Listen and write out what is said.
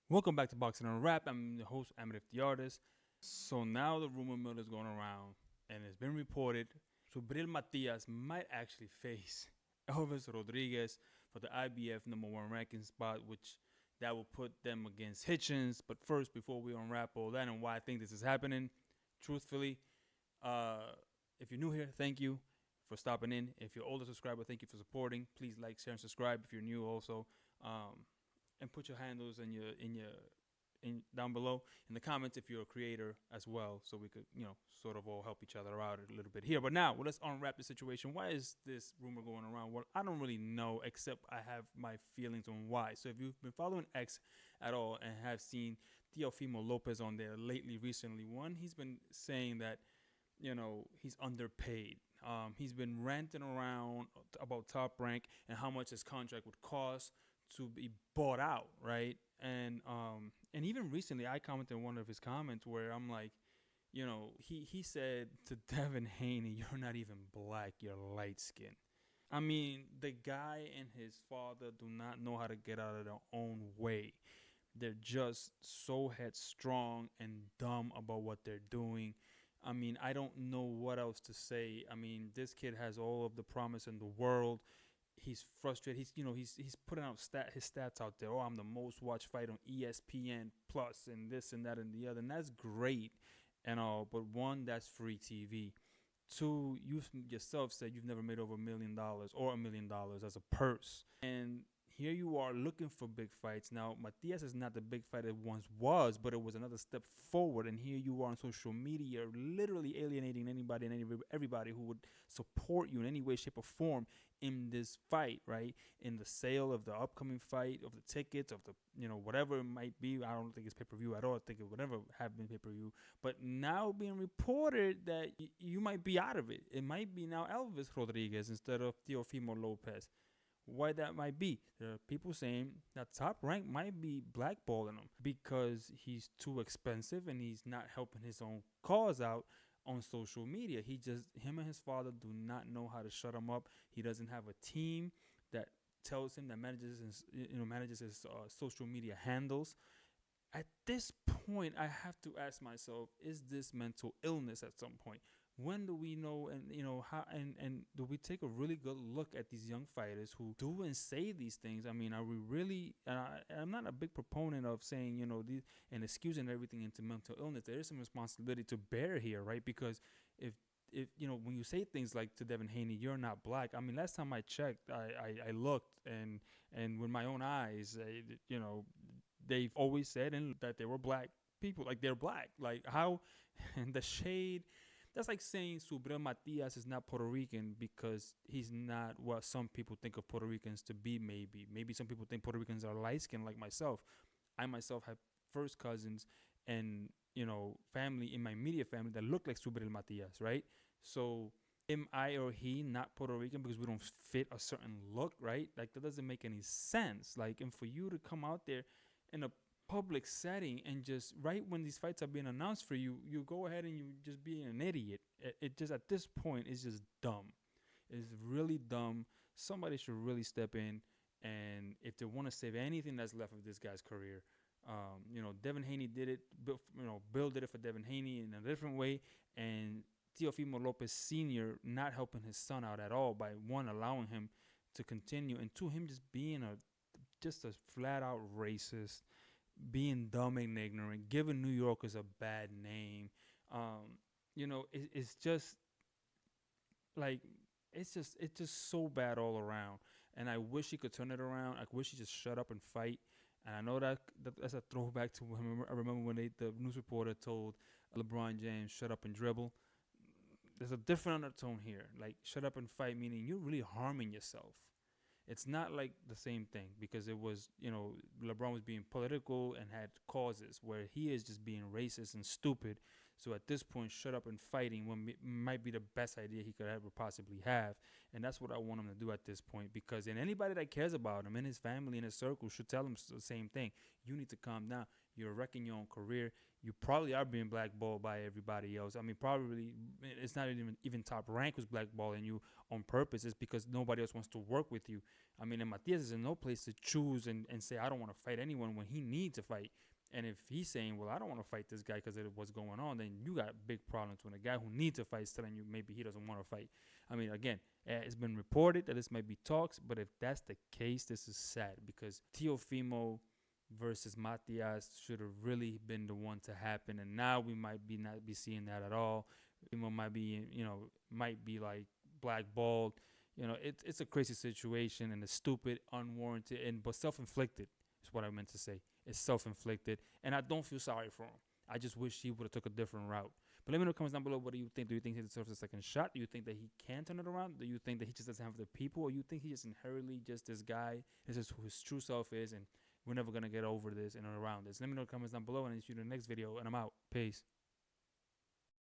Welcome back to Boxing and Rap. I'm the host, IBF the artist. So now the rumor mill is going around, and it's been reported Subriel Matías might actually face Elvis Rodríguez for the IBF number one ranking spot, which that will put them against Hitchens. But first, before we unwrap all that and why I think this is happening, truthfully, uh, if you're new here, thank you for stopping in. If you're older subscriber, thank you for supporting. Please like, share, and subscribe. If you're new, also. And put your handles in down below in the comments if you're a creator as well, so we could sort of all help each other out a little bit here. But now let's unwrap the situation. Why is this rumor going around? Well, I don't really know, except I have my feelings on why. So if you've been following X at all and have seen Teofimo Lopez on there lately, recently, he's been saying that he's underpaid. He's been ranting around about Top Rank and how much his contract would cost to be bought out, right? And even recently, I commented in one of his comments where I'm like, he said to Devin Haney, "You're not even black, you're light skinned." I mean, the guy and his father do not know how to get out of their own way. They're just so headstrong and dumb about what they're doing. I mean, I don't know what else to say. I mean, this kid has all of the promise in the world. He's frustrated. He's putting out his stats out there. Oh, I'm the most watched fight on ESPN Plus and this and that and the other, and that's great and all. But one, that's free TV. Two, you yourself said you've never made over $1 million or $1 million as a purse, and here you are looking for big fights. Now, Matias is not the big fight it once was, but it was another step forward. And here you are on social media, literally alienating anybody and everybody who would support you in any way, shape, or form in this fight, right? In the sale of the upcoming fight, of the tickets, of the, whatever it might be. I don't think it's pay-per-view at all. I think it would never have been pay-per-view. But now being reported that you might be out of it. It might be now Elvis Rodríguez instead of Teofimo Lopez. Why that might be? There are people saying that Top Rank might be blackballing him because he's too expensive and he's not helping his own cause out on social media. Him and his father do not know how to shut him up. He doesn't have a team that tells him, that manages his social media handles. At this point, I have to ask myself, is this mental illness at some point? When do we know, and how, and do we take a really good look at these young fighters who do and say these things? I mean, are we really, I'm not a big proponent of saying, and excusing everything into mental illness. There is some responsibility to bear here, right? Because if when you say things like to Devin Haney, "You're not black," I mean, last time I checked, I looked, and with my own eyes, they've always said that they were black people, like they're black. Like how, and the shade. That's like saying Subriel Matias is not Puerto Rican because he's not what some people think of Puerto Ricans to be. Maybe some people think Puerto Ricans are light skinned like myself. I myself have first cousins and family in my immediate family that look like Subriel Matias, right? So am I or he not Puerto Rican because we don't fit a certain look, right? Like that doesn't make any sense. Like, and for you to come out there in a public setting and just right when these fights are being announced for you, you go ahead and you just being an idiot. It just, at this point, is just dumb. It's really dumb. Somebody should really step in, and if they want to save anything that's left of this guy's career, Devin Haney did it. Bill did it for Devin Haney in a different way, and Teofimo Lopez Sr. not helping his son out at all by one, allowing him to continue, and two, him just being just a flat out racist, being dumb and ignorant, giving New Yorkers a bad name. It's just like it's just so bad all around. And I wish he could turn it around. I wish he just shut up and fight. And I know that's a throwback to I remember when the news reporter told LeBron James, "Shut up and dribble." There's a different undertone here. Like, shut up and fight, meaning you're really harming yourself. It's not like the same thing because it was, LeBron was being political and had causes, where he is just being racist and stupid. So at this point, shut up and fighting might be the best idea he could ever possibly have. And that's what I want him to do at this point, because anybody that cares about him and his family and his circle should tell him the same thing. You need to calm down. You're wrecking your own career. You probably are being blackballed by everybody else. I mean, probably it's not even Top Rank who's blackballing you on purpose. It's because nobody else wants to work with you. I mean, and Matias is in no place to choose and say, I don't want to fight anyone when he needs to fight. And if he's saying, well, I don't want to fight this guy because of what's going on, then you got big problems when a guy who needs to fight is telling you maybe he doesn't want to fight. I mean, again, it's been reported that this might be talks, but if that's the case, this is sad because Teofimo versus Matias should have really been the one to happen, and now we might be not be seeing that at all. Teofimo might be, might be like blackballed. It's a crazy situation and it's stupid, unwarranted, but self-inflicted is what I meant to say. It's self-inflicted, and I don't feel sorry for him. I just wish he would have took a different route. But let me know in the comments down below. What do you think? Do you think he deserves a second shot? Do you think that he can turn it around? Do you think that he just doesn't have the people? Or you think he is inherently just this guy? This is who his true self is, and we're never going to get over this and around this. Let me know in the comments down below, and I'll see you in the next video, and I'm out. Peace.